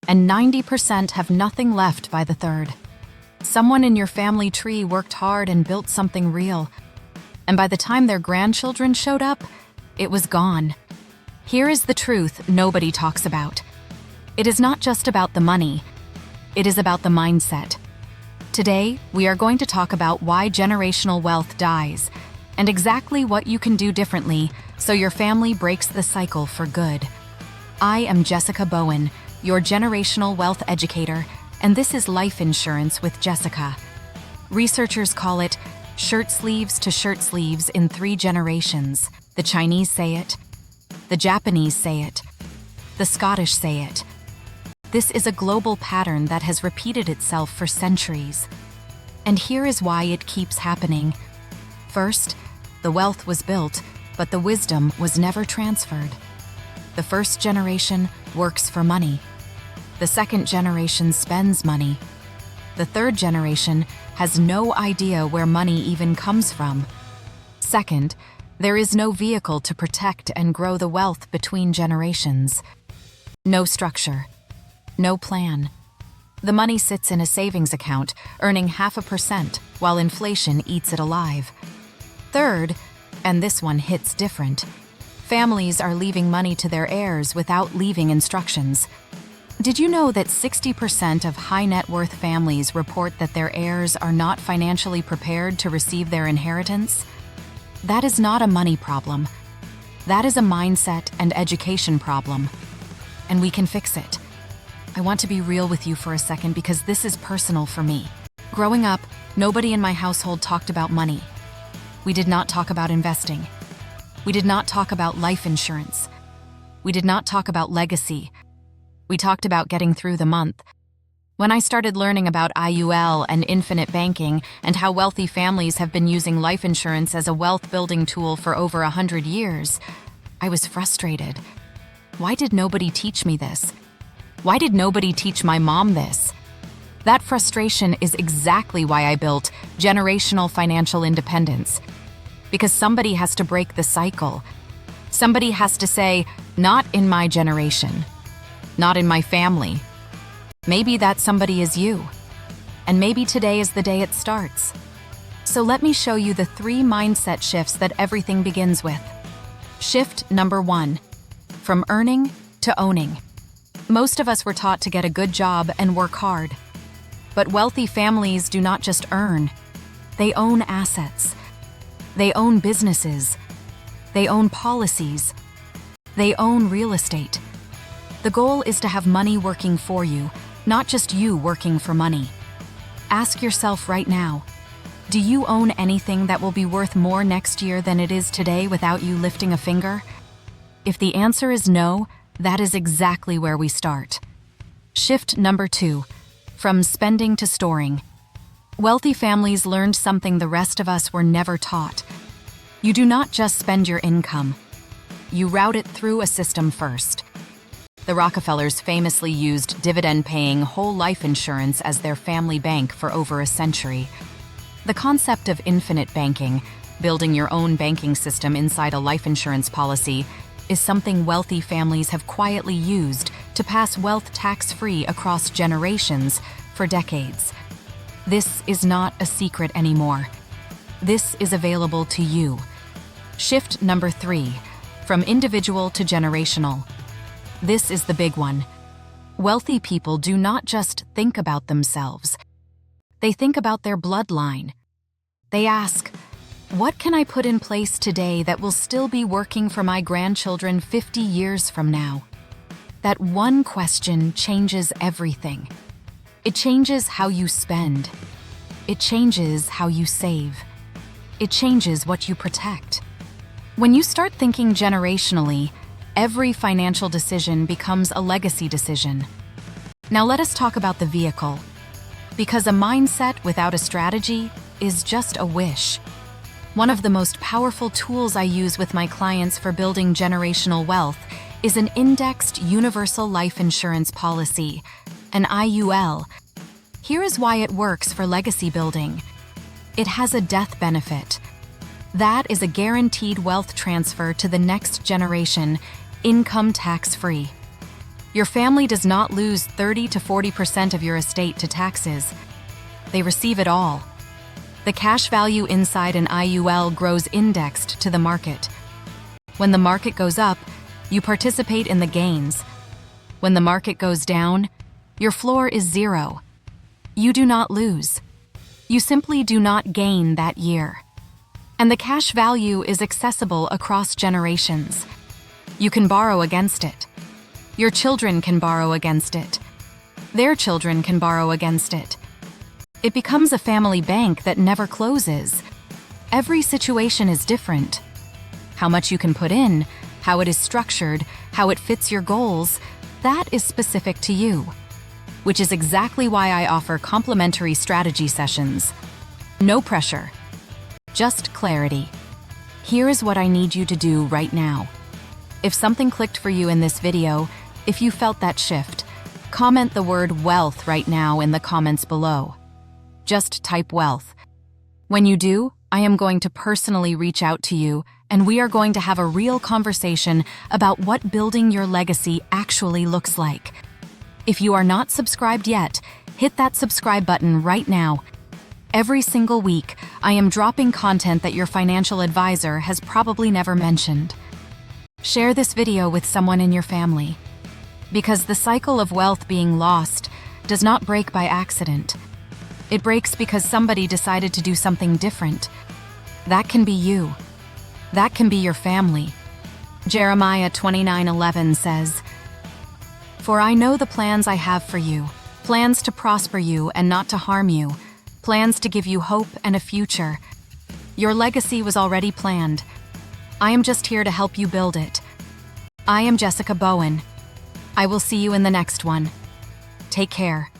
and 90% have nothing left by the third. Someone in your family tree worked hard and built something real, and by the time their grandchildren showed up, it was gone. Here is the truth nobody talks about. It is not just about the money, it is about the mindset. Today, we are going to talk about why generational wealth dies and exactly what you can do differently so your family breaks the cycle for good. I am Jessica Bowen, your generational wealth educator, and this is Life Insurance with Jessica. Researchers call it shirt sleeves to shirt sleeves in 3 generations. The Chinese say it, the Japanese say it, the Scottish say it. This is a global pattern that has repeated itself for centuries. And here is why it keeps happening. First, the wealth was built, but the wisdom was never transferred. The first generation works for money. The second generation spends money. The third generation has no idea where money even comes from. Second, there is no vehicle to protect and grow the wealth between generations. No structure. No plan. The money sits in a savings account, earning 0.5%, while inflation eats it alive. Third, and this one hits different, families are leaving money to their heirs without leaving instructions. Did you know that 60% of high net worth families report that their heirs are not financially prepared to receive their inheritance? That is not a money problem. That is a mindset and education problem. And we can fix it. I want to be real with you for a second because this is personal for me. Growing up, nobody in my household talked about money. We did not talk about investing. We did not talk about life insurance. We did not talk about legacy. We talked about getting through the month. When I started learning about IUL and infinite banking and how wealthy families have been using life insurance as a wealth-building tool for over 100 years, I was frustrated. Why did nobody teach me this? Why did nobody teach my mom this? That frustration is exactly why I built Generational Financial Independence. Because somebody has to break the cycle. Somebody has to say, not in my generation, not in my family. Maybe that somebody is you. And maybe today is the day it starts. So let me show you the 3 mindset shifts that everything begins with. Shift number 1, from earning to owning. Most of us were taught to get a good job and work hard. But wealthy families do not just earn. They own assets. They own businesses. They own policies. They own real estate. The goal is to have money working for you, not just you working for money. Ask yourself right now, do you own anything that will be worth more next year than it is today without you lifting a finger? If the answer is no, that is exactly where we start. Shift number 2, from spending to storing. Wealthy families learned something the rest of us were never taught. You do not just spend your income. You route it through a system first. The Rockefellers famously used dividend-paying whole life insurance as their family bank for over a century. The concept of infinite banking, building your own banking system inside a life insurance policy, is something wealthy families have quietly used to pass wealth tax-free across generations for decades. This is not a secret anymore. This is available to you. Shift number 3, from individual to generational. This is the big one. Wealthy people do not just think about themselves. They think about their bloodline. They ask, what can I put in place today that will still be working for my grandchildren 50 years from now? That one question changes everything. It changes how you spend. It changes how you save. It changes what you protect. When you start thinking generationally, every financial decision becomes a legacy decision. Now let us talk about the vehicle. Because a mindset without a strategy is just a wish. One of the most powerful tools I use with my clients for building generational wealth is an indexed universal life insurance policy, an IUL. Here is why it works for legacy building. It has a death benefit. That is a guaranteed wealth transfer to the next generation, income tax-free. Your family does not lose 30 to 40% of your estate to taxes. They receive it all. The cash value inside an IUL grows indexed to the market. When the market goes up, you participate in the gains. When the market goes down, your floor is zero. You do not lose. You simply do not gain that year. And the cash value is accessible across generations. You can borrow against it. Your children can borrow against it. Their children can borrow against it. It becomes a family bank that never closes. Every situation is different. How much you can put in, how it is structured, how it fits your goals, that is specific to you. Which is exactly why I offer complimentary strategy sessions. No pressure, just clarity. Here is what I need you to do right now. If something clicked for you in this video, if you felt that shift, comment the word wealth right now in the comments below. Just type wealth. When you do, I am going to personally reach out to you, and we are going to have a real conversation about what building your legacy actually looks like. If you are not subscribed yet, hit that subscribe button right now. Every single week, I am dropping content that your financial advisor has probably never mentioned. Share this video with someone in your family. Because the cycle of wealth being lost does not break by accident. It breaks because somebody decided to do something different. That can be you. That can be your family. Jeremiah 29:11 says, "For I know the plans I have for you, plans to prosper you and not to harm you, plans to give you hope and a future." Your legacy was already planned. I am just here to help you build it. I am Jessica Bowen. I will see you in the next one. Take care.